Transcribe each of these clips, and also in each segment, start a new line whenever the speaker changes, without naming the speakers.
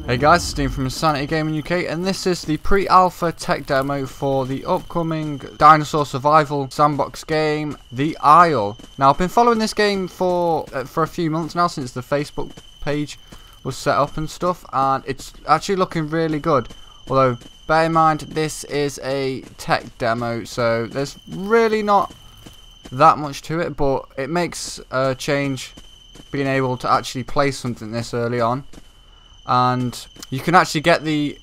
Hey guys, Steam from Insanity Gaming UK, and this is the pre-alpha tech demo for the upcoming Dinosaur Survival Sandbox game, The Isle. Now, I've been following this game for a few months now, since the Facebook page was set up and stuff, and it's actually looking really good. Although, bear in mind, this is a tech demo, so there's really not that much to it, but it makes a change being able to actually play something this early on. And you can actually get the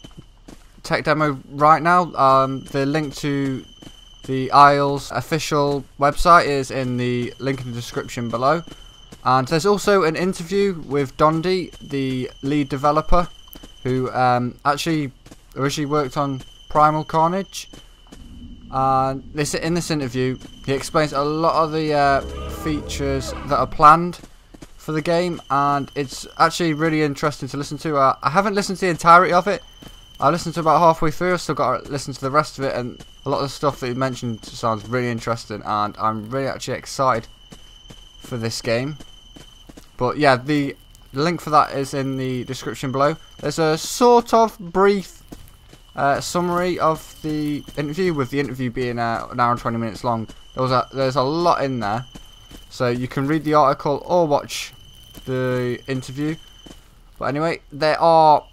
tech demo right now. The link to the Isle's official website is in the link in the description below. And there's also an interview with Dondi, the lead developer, who actually originally worked on Primal Carnage. And in this interview, he explains a lot of the features that are planned for the game, and it's actually really interesting to listen to. I haven't listened to the entirety of it. I listened to about halfway through. I've still got to listen to the rest of it, and a lot of the stuff that he mentioned sounds really interesting, and I'm really actually excited for this game. But yeah, the link for that is in the description below. There's a sort of brief summary of the interview, with the interview being an hour and 20 minutes long. There's a lot in there. So you can read the article or watch the interview. But anyway, there are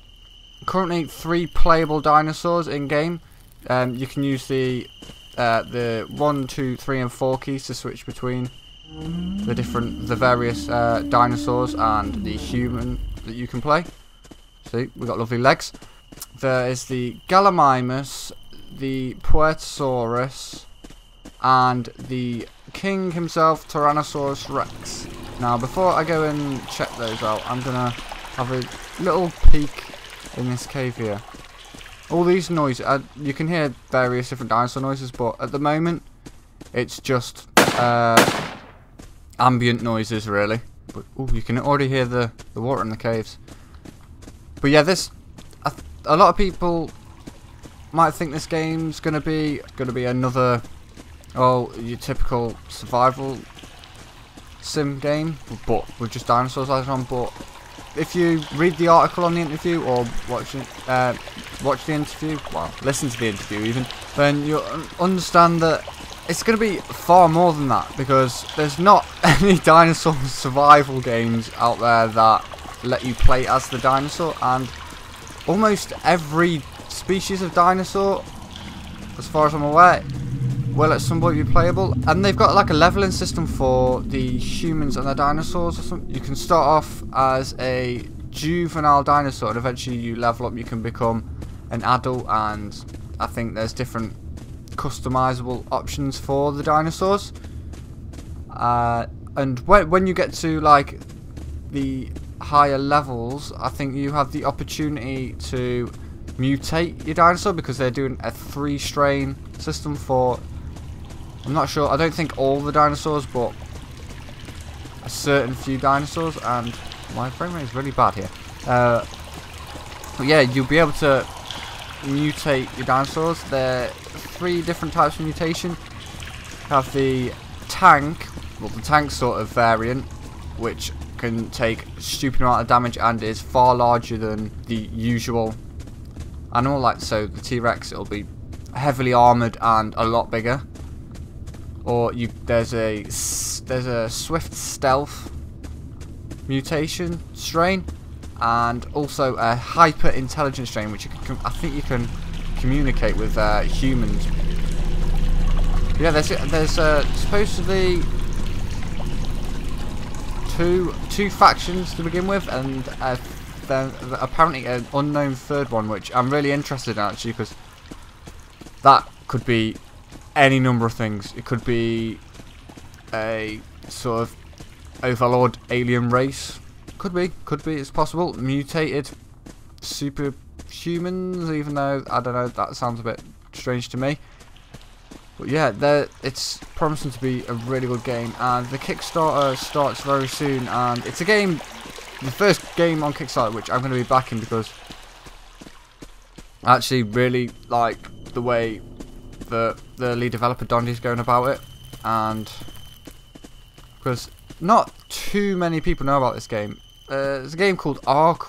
currently 3 playable dinosaurs in game. You can use the 1, 2, 3 and 4 keys to switch between the various dinosaurs and the human that you can play. See, we've got lovely legs. There is the Gallimimus, the Puertosaurus, and the King himself, Tyrannosaurus Rex. Now, before I go and check those out, I'm gonna have a little peek in this cave here. All these noises, you can hear various different dinosaur noises, but at the moment, it's just ambient noises, really. But ooh, you can already hear the water in the caves. But yeah, a lot of people might think this game's gonna be another, your typical survival sim game, but with just dinosaurs added on. But if you read the article on the interview, or watch the interview, well, listen to the interview even, then you'll understand that it's going to be far more than that, because there's not any dinosaur survival games out there that let you play as the dinosaur, and almost every species of dinosaur, as far as I'm aware, will at some point be playable. And they've got like a leveling system for the humans and the dinosaurs or something. You can start off as a juvenile dinosaur, and eventually you level up, you can become an adult, and I think there's different customizable options for the dinosaurs. And when you get to like the higher levels, I think you have the opportunity to mutate your dinosaur, because they're doing a 3-strain system for, I'm not sure, I don't think all the dinosaurs, but a certain few dinosaurs. And my frame rate is really bad here. But yeah, you'll be able to mutate your dinosaurs. There are 3 different types of mutation. You have the tank, well, the tank sort of variant, which can take a stupid amount of damage and is far larger than the usual animal. Like, so the T-Rex, it'll be heavily armoured and a lot bigger. Or there's a swift stealth mutation strain, and also a hyper intelligent strain, which I think you can communicate with humans. Yeah, there's supposedly two factions to begin with, and then apparently an unknown 3rd one, which I'm really interested in actually, because that could be any number of things. It could be a sort of overlord alien race. Could be, it's possible. Mutated superhumans, even though, I don't know, that sounds a bit strange to me. But yeah, it's promising to be a really good game, and the Kickstarter starts very soon, and it's a game, the first game on Kickstarter, which I'm going to be backing, because I actually really like the way the lead developer Dondi's going about it, and because not too many people know about this game. There's a game called Ark,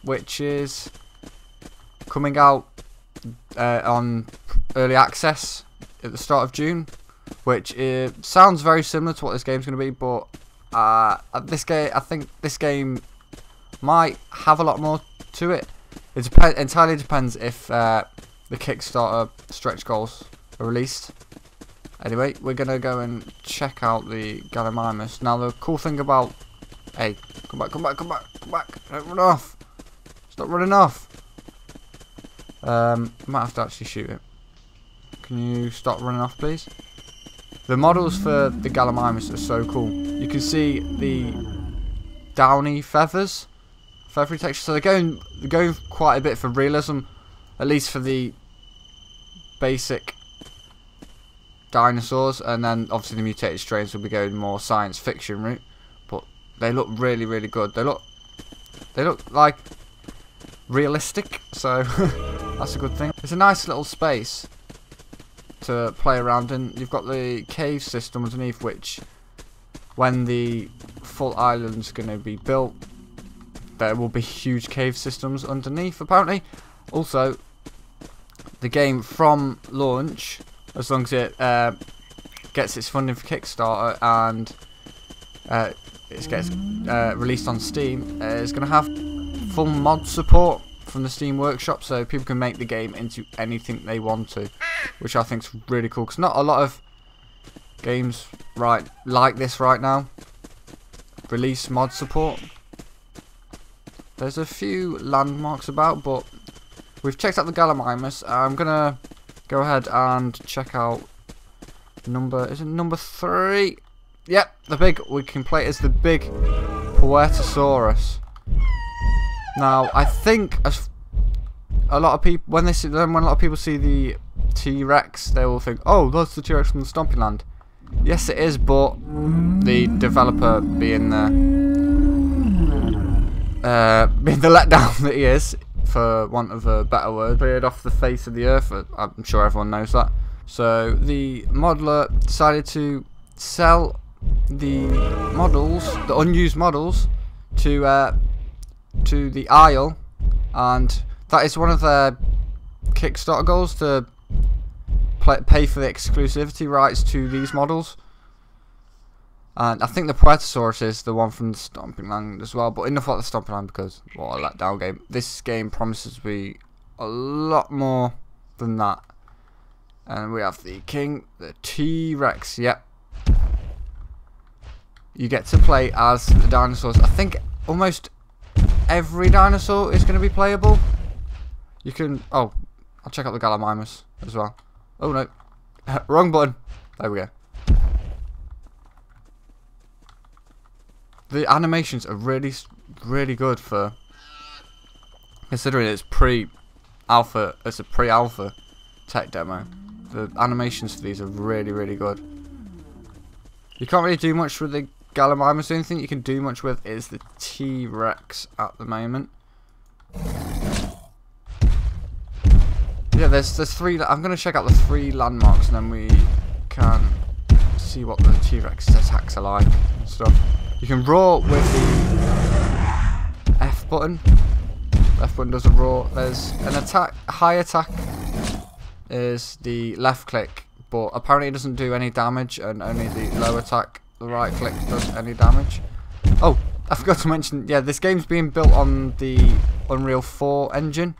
which is coming out on early access at the start of June, which sounds very similar to what this game's going to be, but I think this game might have a lot more to it. It entirely depends if the Kickstarter stretch goals are released. Anyway, we're going to go and check out the Gallimimus. Now, the cool thing about... Hey, come back. Don't run off. Stop running off. Might have to actually shoot it. Can you stop running off, please? The models for the Gallimimus are so cool. You can see the downy feathery texture. So they're going quite a bit for realism, at least for the basic dinosaurs, and then obviously the mutated strains will be going more science fiction route. But they look really, really good. They look like realistic, so that's a good thing. It's a nice little space to play around in. You've got the cave system underneath, which when the full island's going to be built, there will be huge cave systems underneath apparently. Also, the game from launch, as long as it gets its funding for Kickstarter and it gets released on Steam, is going to have full mod support from the Steam Workshop, so people can make the game into anything they want to, which I think is really cool, because not a lot of games like this right now release mod support. There's a few landmarks about, but we've checked out the Gallimimus. I'm gonna go ahead and check out number 3? Yep, we can play it as the big Puertosaurus. Now, I think a lot of people, when a lot of people see the T-Rex, they will think, "Oh, that's the T-Rex from the Stomping Land." Yes, it is, but the developer being the letdown that he is, for want of a better word, cleared off the face of the earth. I'm sure everyone knows that. So the modeler decided to sell the models, the unused models, to the Isle, and that is one of their Kickstarter goals, to pay for the exclusivity rights to these models. And I think the Puertosaurus is the one from the Stomping Land as well, but enough about the Stomping Land, because what a letdown game. This game promises to be a lot more than that. And we have the King, the T-Rex. Yep, you get to play as the dinosaurs. I think almost every dinosaur is going to be playable. You can... Oh, I'll check out the Gallimimus as well. Oh no, wrong button. There we go. The animations are really, really good for considering it's pre-alpha. It's a pre-alpha tech demo. The animations for these are really, really good. You can't really do much with the Gallimimus. The only thing you can do much with is the T-Rex at the moment. Yeah, there's 3. I'm gonna check out the 3 landmarks, and then we can see what the T-Rex attacks are like and stuff. You can roar with the F button. Left button does a roar. There's an attack. High attack is the left click, but apparently it doesn't do any damage, and only the low attack, the right click, does any damage. Oh, I forgot to mention, yeah, this game's being built on the Unreal 4 engine,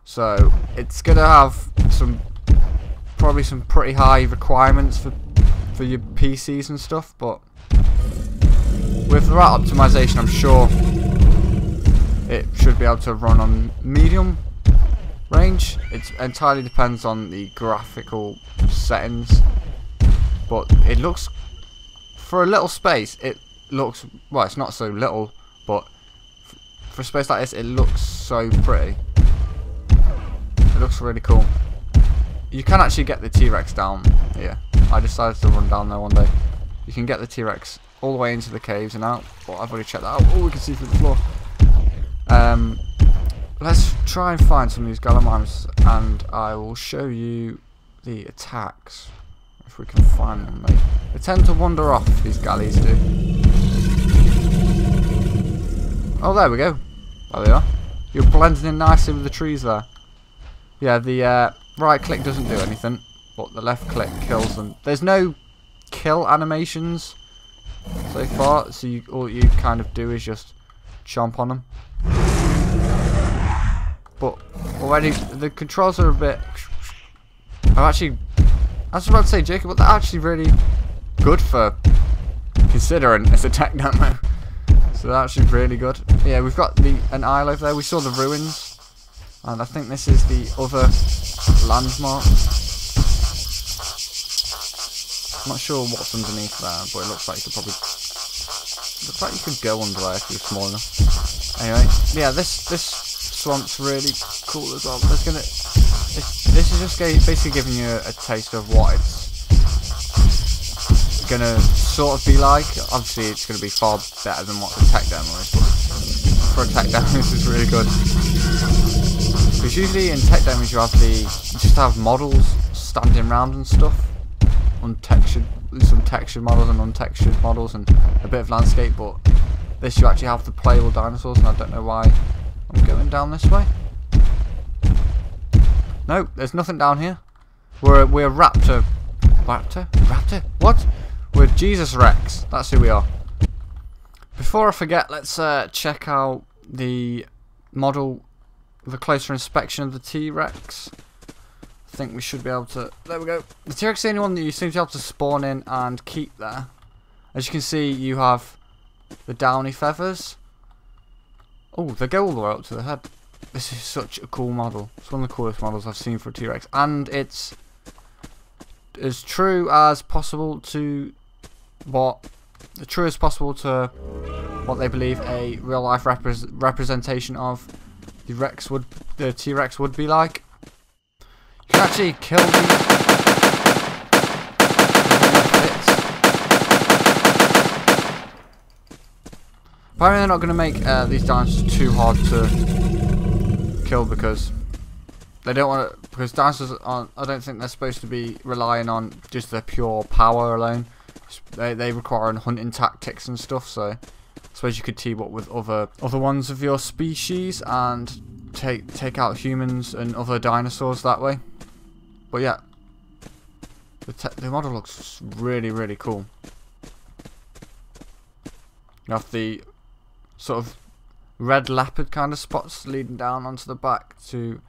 so it's gonna have probably some pretty high requirements for your PCs and stuff, but with the right optimization, I'm sure it should be able to run on medium range. It entirely depends on the graphical settings, but it looks, for a little space, it looks, well, it's not so little, but for a space like this, it looks so pretty. It looks really cool. You can actually get the T-Rex down here. I decided to run down there one day. You can get the T-Rex all the way into the caves and out, but I've already checked that out. Oh, we can see through the floor. Let's try and find some of these Gallimimus, and I will show you the attacks, if we can find them, mate. They tend to wander off, these galleys do. Oh, there we go. There they are. You're blending in nicely with the trees there. Yeah, the right click doesn't do anything, but the left click kills them. There's no kill animations so far, so all you kind of do is just chomp on them. But already the controls are a bit... I was about to say Jacob, but they're actually really good for considering it's a tech demo. So they're actually really good. Yeah, we've got an isle over there. We saw the ruins, and I think this is the other landmark. I'm not sure what's underneath there, but it looks like you could probably... Looks like you could go under there if you're small enough. Anyway, yeah, this swamp's really cool as well. This is just basically giving you a taste of what it's gonna sort of be like. Obviously, it's gonna be far better than what the tech demo is, but for a tech demo, this is really good. Because usually in tech demos, you just have models standing around and stuff, untextured, some textured models and untextured models, and a bit of landscape. But this, you actually have the playable dinosaurs, and I don't know why I'm going down this way. No, there's nothing down here. We're Raptor. What? We're Jesus Rex. That's who we are. Before I forget, let's check out the model with a closer inspection of the T-Rex. I think we should be able to... There we go. The T-Rex is the only one that you seem to be able to spawn in and keep there. As you can see, you have the downy feathers. Oh, they go all the way up to the head. This is such a cool model. It's one of the coolest models I've seen for a T-Rex. And it's as true as possible to what they believe a real life representation of the T-Rex would be like. You can actually kill these bits. Apparently they're not going to make these dinosaurs too hard to kill because they don't want to. Because dinosaurs aren't. I don't think they're supposed to be relying on just their pure power alone. They require hunting tactics and stuff. So I suppose you could team up with other ones of your species and take out humans and other dinosaurs that way. But yeah, the model looks really, really cool. You have the sort of red leopard kind of spots leading down onto the back to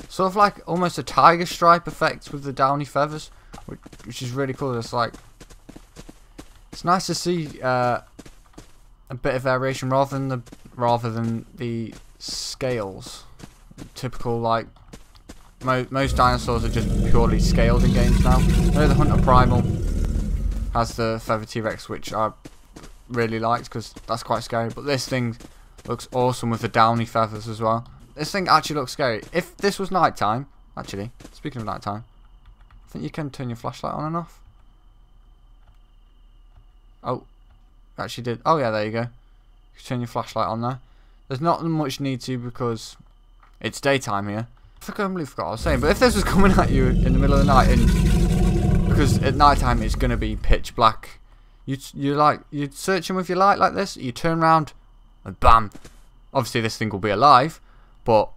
sort of like almost a tiger stripe effect with the downy feathers, which is really cool. It's nice to see a bit of variation rather than the scales. Typical, like most dinosaurs are just purely scaled in games now. I know the Hunter Primal has the feather T-Rex, which I really liked because that's quite scary. But this thing looks awesome with the downy feathers as well. This thing actually looks scary. If this was nighttime, actually, speaking of nighttime, I think you can turn your flashlight on and off. Oh, actually did. Oh yeah, there you go. You can turn your flashlight on there. There's not much need to because it's daytime here. I completely forgot what I was saying. But if this was coming at you in the middle of the night, and because at nighttime it's gonna be pitch black, you'd search him with your light like this. You turn around, and bam. Obviously this thing will be alive, but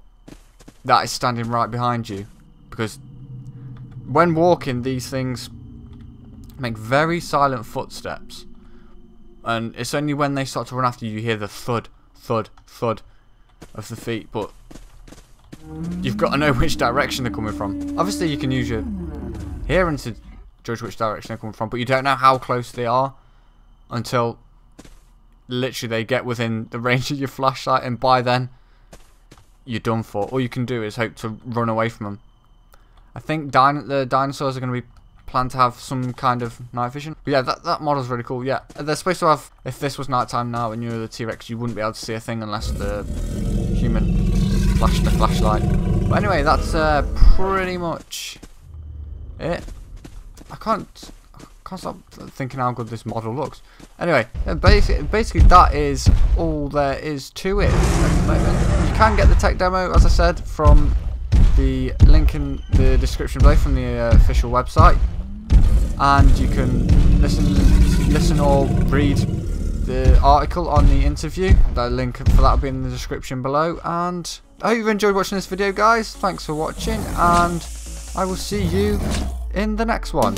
that is standing right behind you. Because when walking, these things make very silent footsteps, and it's only when they start to run after you hear the thud, thud, thud of the feet. But you've got to know which direction they're coming from. Obviously you can use your hearing to judge which direction they're coming from, but you don't know how close they are until literally they get within the range of your flashlight, and by then you're done for. All you can do is hope to run away from them. I think the dinosaurs are going to be planned to have some kind of night vision. But yeah, that model's really cool. Yeah, they're supposed to have, if this was nighttime now and you were the T-Rex, you wouldn't be able to see a thing unless the human flashed the flashlight. But anyway, that's pretty much it. I can't stop thinking how good this model looks. Anyway, basically that is all there is to it at the moment. You can get the tech demo, as I said, from the link in the description below from the official website, and you can listen or read the article on the interview. The link for that will be in the description below. And I hope you've enjoyed watching this video, guys. Thanks for watching, and I will see you in the next one.